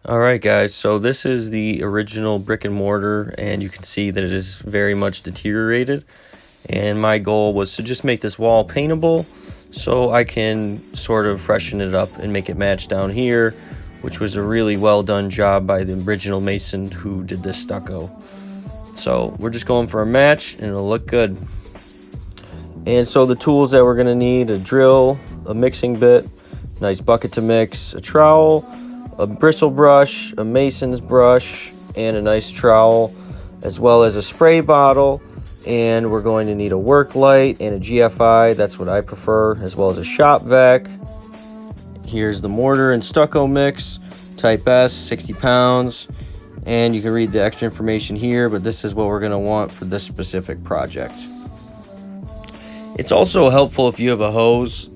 Alright guys, so this is the original brick and mortar, and you can see that it is very much deteriorated, and my goal was to just make this wall paintable so I can sort of freshen it up and make it match down here, which was a really well done job by the original mason who did this stucco. So we're just going for a match and it'll look good. And so the tools that we're going to need: a drill, a mixing bit, nice bucket to mix, a trowel, a bristle brush, a mason's brush, and a nice trowel, as well as a spray bottle. And we're going to need a work light and a GFI, that's what I prefer, as well as a shop vac. Here's the mortar and stucco mix, type S, 60 pounds. And you can read the extra information here, but this is what we're going to want for this specific project. It's also helpful if you have a hose.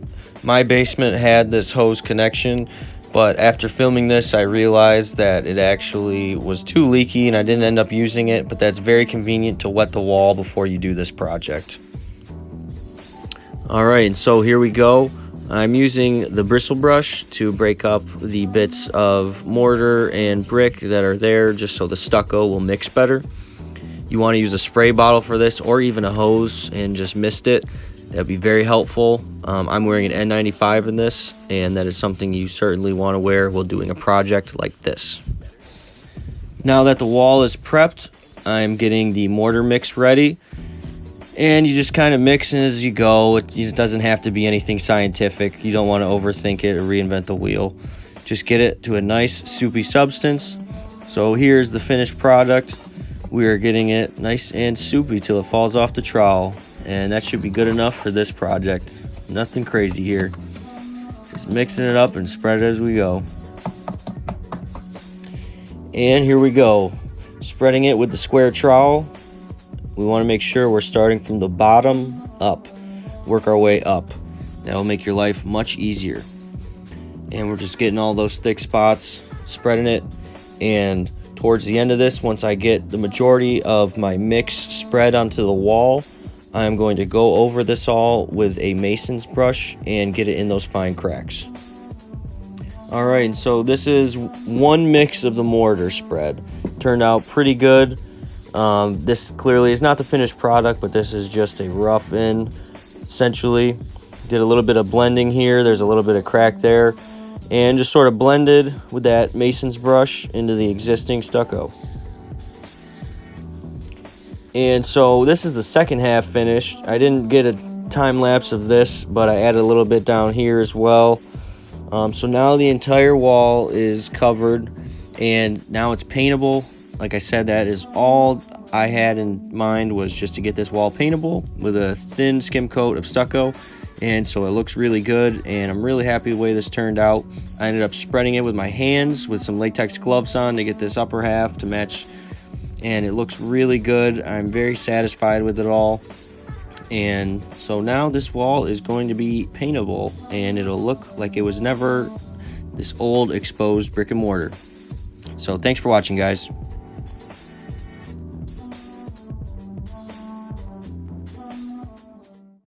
My basement had this hose connection, but after filming this I realized that it actually was too leaky and I didn't end up using it, but that's very convenient to wet the wall before you do this project. Alright, and so here we go. I'm using the bristle brush to break up the bits of mortar and brick that are there, just so the stucco will mix better. You want to use a spray bottle for this, or even a hose and just mist it. That'd be very helpful. I'm wearing an N95 in this, and that is something you certainly want to wear while doing a project like this. Now that the wall is prepped, I'm getting the mortar mix ready. And you just kind of mix as you go. It just doesn't have to be anything scientific. You don't want to overthink it or reinvent the wheel. Just get it to a nice soupy substance. So here's the finished product. We are getting it nice and soupy till it falls off the trowel. And that should be good enough for this project. Nothing crazy here. Just mixing it up and spread it as we go. And here we go. Spreading it with the square trowel. We want to make sure we're starting from the bottom up. Work our way up. That will make your life much easier. And we're just getting all those thick spots, spreading it. And towards the end of this, once I get the majority of my mix spread onto the wall, I'm going to go over this all with a mason's brush and get it in those fine cracks. Alright, and so this is one mix of the mortar spread. Turned out pretty good. This clearly is not the finished product, but this is just a rough in, essentially. Did a little bit of blending here. There's a little bit of crack there. And just sort of blended with that mason's brush into the existing stucco. And so this is the second half finished. I didn't get a time lapse of this, but I added a little bit down here as well. So now the entire wall is covered and now it's paintable. Like I said, that is all I had in mind, was just to get this wall paintable with a thin skim coat of stucco. And so it looks really good, and I'm really happy the way this turned out. I ended up spreading it with my hands with some latex gloves on to get this upper half to match, and it looks really good. I'm very satisfied with it all. And so now this wall is going to be paintable, and it'll look like it was never this old exposed brick and mortar. So thanks for watching, guys.